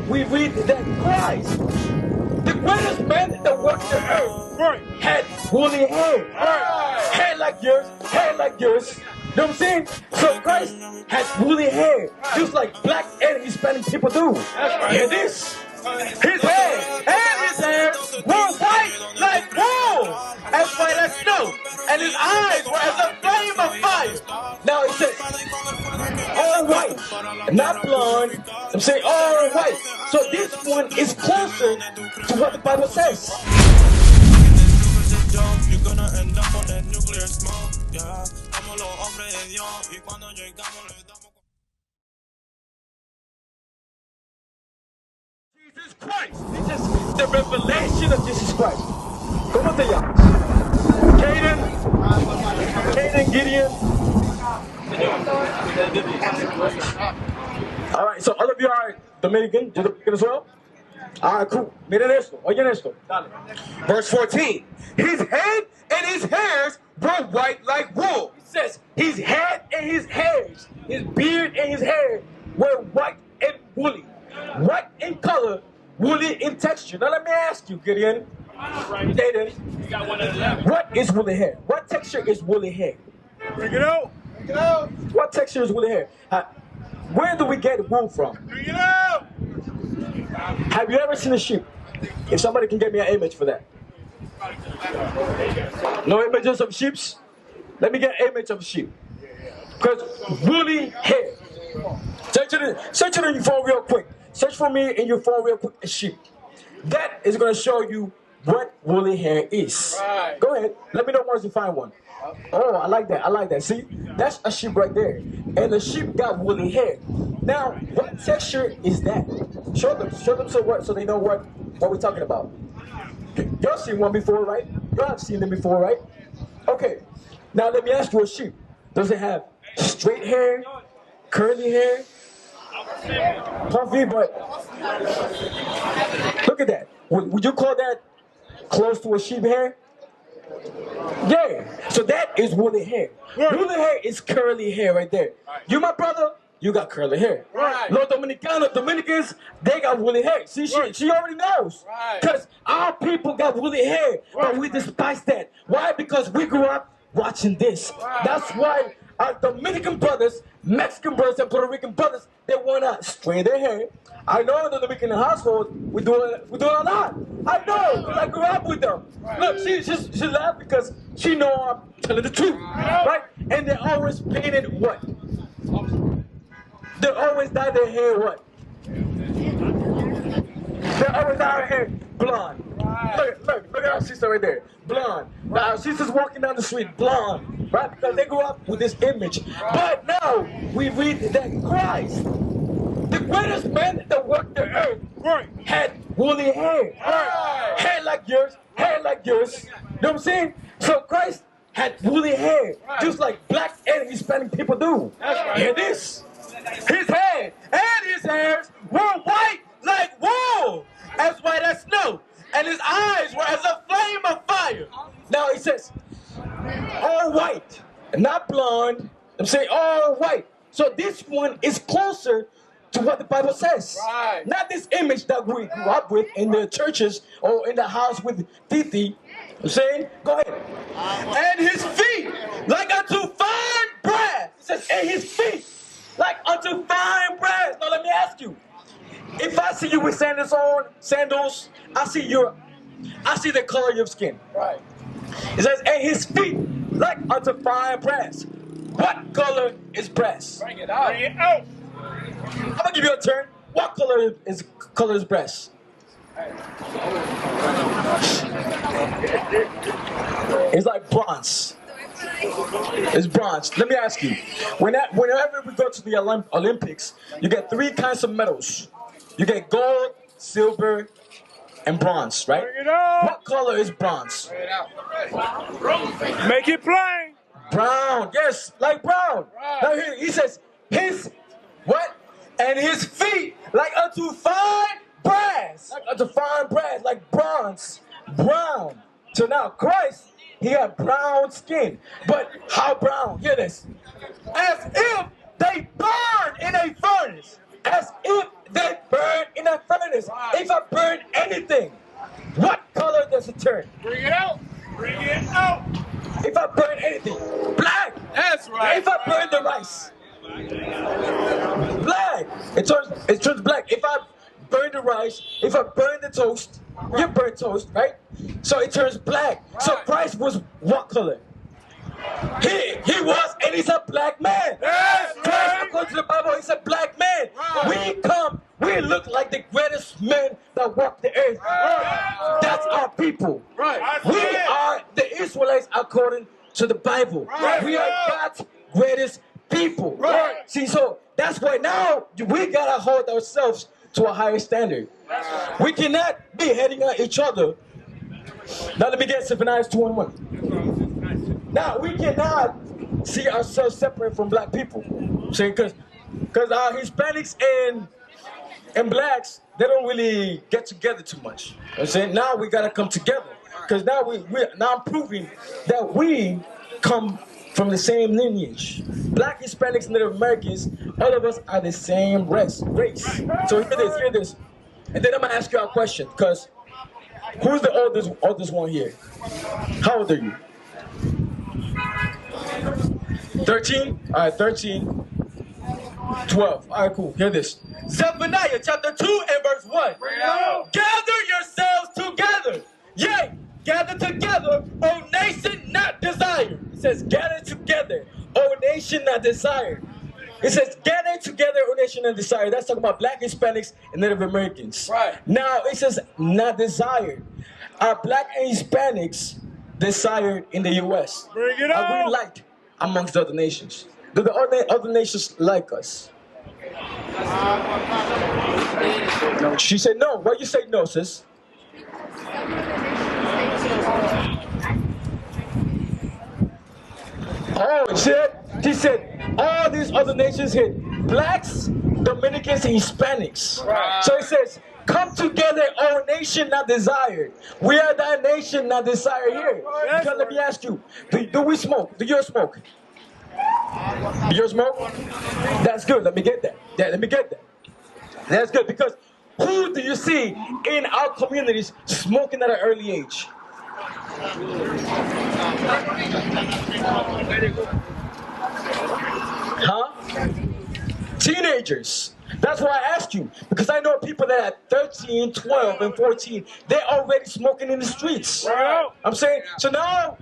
we read that Christ, the greatest man that walked the earth, had woolly hair. Hair like yours, hair like yours. You know what I'm saying? So Christ has woolly hair, just like black and Hispanic people do. Hear this? His hair and his hair were white like wool, as white as snow, and his eyes were as a flame of fire. Now it says, all white, not blonde. I'm saying all white. So this one is closer to what the Bible says. You're gonna end up on that nuclear smoke, yeah. Como los hombres de Dios, y cuando llegamos le damos. Jesus Christ. This is the revelation of Jesus Christ. ¿Cómo te llamas? Caden, Gideon. All right, so all of you are Dominican. You're Dominican as well? All right, cool. Miren esto. Oyen esto. Dale. Verse 14. His head and his hairs were white like wool. It says his head and his hairs, his beard and his hair were white and woolly. White in color, woolly in texture. Now let me ask you, Gideon. Jaden, what is woolly hair? What texture is woolly hair? Bring it out. Bring it out. What texture is woolly hair? Where do we get wool from? Bring it out. Have you ever seen a sheep? If somebody can get me an image for that. No images of sheep? Let me get an image of sheep. Because woolly hair. Search it in your phone real quick. Search for me in your phone real quick, a sheep. That is going to show you what woolly hair is. Right. Go ahead. Let me know once you find one. Oh, I like that. I like that. See, that's a sheep right there. And the sheep got woolly hair. Now, what texture is that? Show them so they know what we're talking about. Y'all seen one before, right? Y'all have seen them before, right? Okay. Now let me ask you a sheep. Does it have straight hair, curly hair, puffy? But look at that. Would you call that close to a sheep hair? Yeah. So that is woolly hair. Woolly hair is curly hair right there. You, my brother, you got curly hair. Right. Los Dominicans, they got woolly hair. See, she already knows. Because our people got woolly hair, but we despise that. Why? Because we grew up watching this. That's why our Dominican brothers, Mexican brothers, and Puerto Rican brothers, they want to straighten their hair. I know in the Dominican household, we do it a lot. I know, because I grew up with them. Look, she laughed because she know I'm telling the truth, right? And they always painted what? They always dye their hair what? They always dye their hair blonde. Look at our sister right there, blonde. Our sister's walking down the street, blonde, right? Because they grew up with this image. But now we read that Christ, the greatest man that walked the earth, had woolly hair. Hair like yours, hair like yours. You know what I'm saying? So Christ had woolly hair, just like black and Hispanic people do. Hear this? His head and his hairs were white like wool, as white as snow, and his eyes were as a flame of fire. Now he says, all white, not blonde. I'm saying all white. So this one is closer to what the Bible says. Not this image that we grew up with in the churches or in the house with Titi. I'm saying, go ahead. And his feet like unto fine brass. It says, and his feet like unto fine brass. Now let me ask you. If I see you with sandals on, I see the color of your skin. Right. It says, and his feet like unto fine brass. What color is brass? Bring it out. Bring it out. I'm gonna give you a turn. What color is brass? It's like bronze. It's bronze. Let me ask you. Whenever we go to the Olympics, you get 3 kinds of medals. You get gold, silver, and bronze, right? Bring it out. What color is bronze? Bring it out. Make it plain. Brown. Yes, like brown. Right. Now here he says, his what? And his feet like unto fine brass. Like unto fine brass, like bronze. Brown. So now Christ, he had brown skin. But how brown? Hear this. As if they burn in a furnace. As if they burn in a furnace. this. If I burn anything, what color does it turn? Bring it out. Bring it out. If I burn anything, black. That's right. If I burn the rice, black. It turns black. If I burn the rice, if I burn the toast, you burn toast, right? So it turns black. So Christ was what color? He was, and he's a black man. That's Christ, right. according to the Bible, he's a black man. We look like the greatest men that walk the earth. That's our people. Right. We are the Israelites according to the Bible. We are God's greatest people. Right. See, so that's why now we gotta hold ourselves to a higher standard. We cannot be heading at each other. Now let me get Zephaniah 2:1. Now we cannot see ourselves separate from black people. See, because our Hispanics and blacks, they don't really get together too much. You know what I'm saying? Now we gotta come together. Because now now I'm proving that we come from the same lineage. Black, Hispanics, Native Americans, all of us are the same race. So hear this. And then I'm gonna ask you a question, because who's the oldest one here? How old are you? 13? Alright, 13. 12. Alright, cool. Hear this. Zephaniah chapter 2 and verse 1. Gather yourselves together. Yea, gather together, O nation not desired. It says, gather together, O nation not desired. It says, gather together, O nation not desired. That's talking about black, Hispanics, and Native Americans. Right. Now, it says, not desired. Are black and Hispanics desired in the U.S.? Bring it Are we out. liked amongst the other nations? Do the other nations like us? She said no. Why you say no, sis? Oh, she said all these other nations hit blacks, Dominicans, and Hispanics. So it says, come together, O nation not desired. We are that nation not desired here. Because let me ask you, do we smoke? Do you smoke? Do you smoke? That's good. Let me get that. Let me get that. That's good, because who do you see in our communities smoking at an early age? Huh? Teenagers. That's why I asked you, because I know people that are 13, 12, and 14, they're already smoking in the streets. I'm saying, so now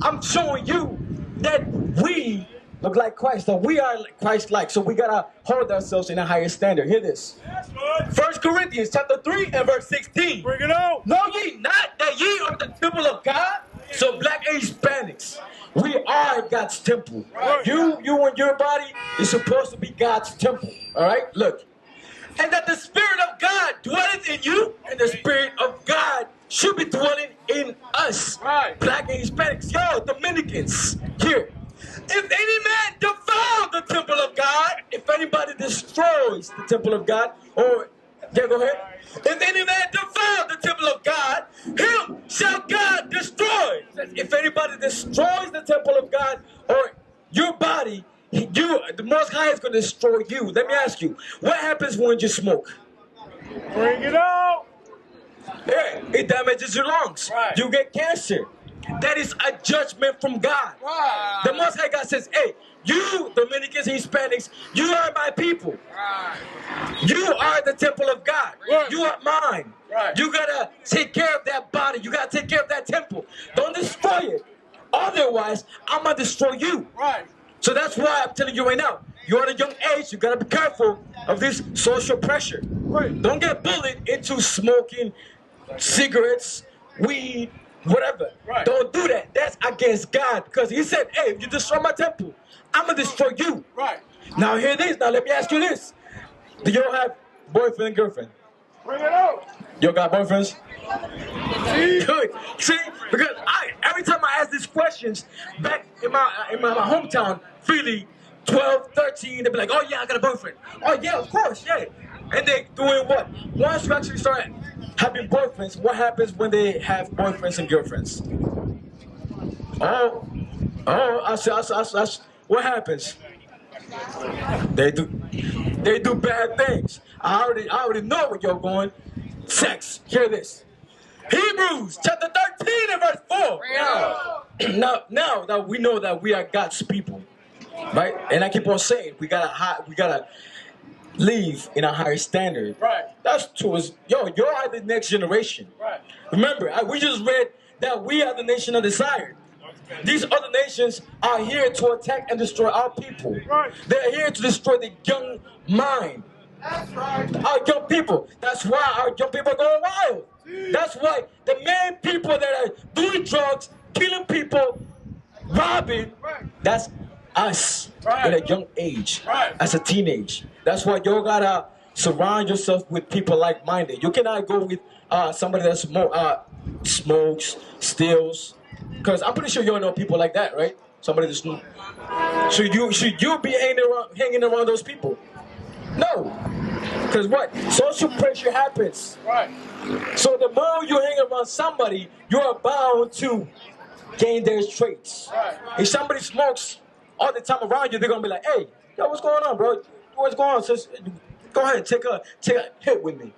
I'm showing you that we look like Christ, that we are Christ-like, so we gotta hold ourselves in a higher standard. Hear this. 1 Corinthians chapter 3 and verse 16. Bring it out. Know ye not that ye are the temple of God? So black and Hispanics, we are God's temple. You and your body is supposed to be God's temple. All right, look. And that the Spirit of God dwelleth in you, and the Spirit of God should be dwelling in us. Right. Black and Hispanics, yo, Dominicans, here. If any man defile the temple of God, if anybody destroys the temple of God, or, yeah, go ahead. If any man defile the temple of God, him shall God destroy. If anybody destroys the temple of God, or your body, the Most High is going to destroy you. Let me ask you, what happens when you smoke? Bring it out. Yeah, it damages your lungs. Right. You get cancer. That is a judgment from God. Right. The Most High God says, hey, you Dominicans and Hispanics, you are my people. Right. You are the temple of God. Right. You are mine. Right. You gotta take care of that body. You gotta take care of that temple. Don't destroy it. Otherwise, I'm gonna destroy you. Right. So that's why I'm telling you right now, you're at a young age, you gotta be careful of this social pressure. Right. Don't get bullied into smoking cigarettes, weed, whatever. Right. Don't do that. That's against God, because he said, hey, if you destroy my temple, I'm going to destroy you. Right. Now hear this. Now let me ask you this. Do you have boyfriend and girlfriend? Bring it out. You got boyfriends? Good. See, because every time I ask these questions back in my hometown, Philly, 12, 13, they be like, oh yeah, I got a boyfriend. Oh yeah, of course, yeah. And they doing what? Once you actually start having boyfriends, what happens when they have boyfriends and girlfriends? What happens? They do bad things. I already know where you're going. sex. Hear this. Hebrews chapter 13 and verse 4. Now that we know that we are God's people, right? And I keep on saying we gotta live in a higher standard. Right. That's true. You are the next generation. Right. Remember, we just read that we are the nation of desire. These other nations are here to attack and destroy our people. Right. They're here to destroy the young mind. That's right. Our young people. That's why our young people are going wild. That's why the main people that are doing drugs, killing people, robbing, that's us at a young age, as a teenage. That's why you gotta surround yourself with people like-minded. You cannot go with somebody that smokes, steals, because I'm pretty sure you all know people like that, right? Somebody that smokes. Should you be hanging around those people? No, because what? Social pressure happens. Right. So the more you hang around somebody, you are bound to gain their traits. Right. If somebody smokes all the time around you, they're gonna be like, "Hey, yo, what's going on, bro? What's going on? Sis? Go ahead, take a hit with me."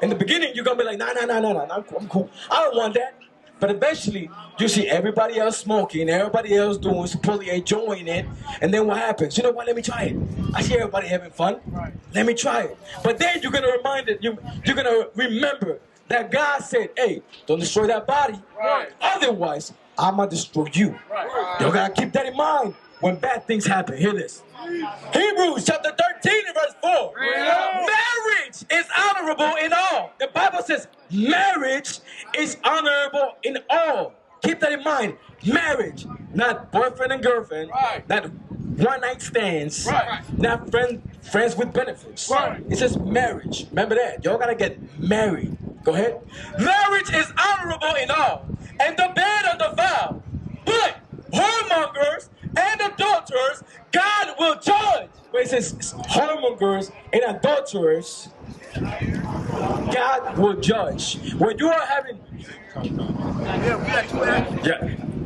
In the beginning, you're gonna be like, "Nah, I'm cool. I don't want that." But eventually, you see everybody else smoking, everybody else doing, supposedly enjoying it, and then what happens? You know what? Let me try it. I see everybody having fun. Right. Let me try it. But then you're gonna you're gonna remember that God said, "Hey, don't destroy that body. Right. Otherwise, I'm gonna destroy you." Right. You gotta keep that in mind when bad things happen. Hear this. Hebrews chapter 13 and verse 4. Marriage is honorable in all. The Bible says marriage is honorable in all. Keep that in mind. Marriage, not boyfriend and girlfriend, not one-night stands, not friends with benefits. It says marriage. Remember that. Y'all gotta get married. Go ahead. Marriage is honorable in all, and the bed undefiled. But whoremongers and adulterers, God will judge. Where it says whoremongers and adulterers, God will judge. When you are having,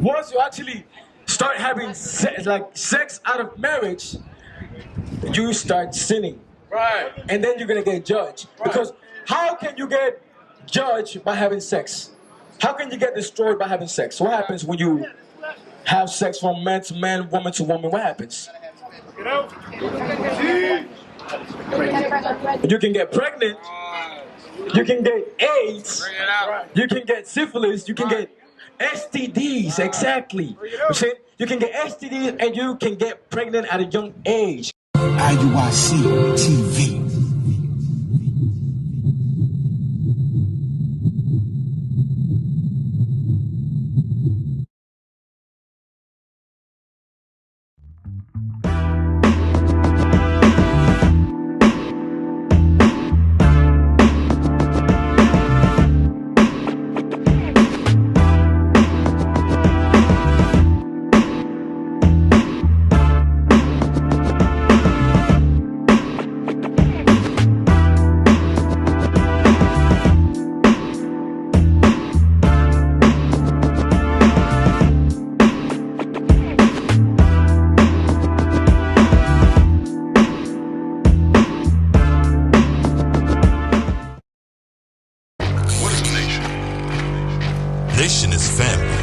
once you actually start having sex out of marriage, you start sinning. Right. And then you're gonna get judged. Because how can you get judged by having sex? How can you get destroyed by having sex? What happens when you have sex from man to man, woman to woman? What happens? You know? You can get pregnant. You can get AIDS. You can get syphilis. You can get STDs. Exactly. You see? You can get STDs and you can get pregnant at a young age. IUIC TV. Nation is family.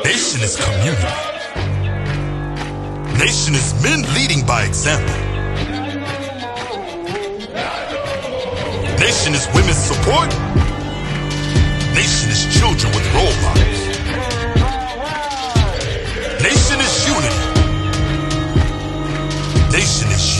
Nation is community. Nation is men leading by example. Nation is women's support. Nation is children with role models. Nation is unity. Nation is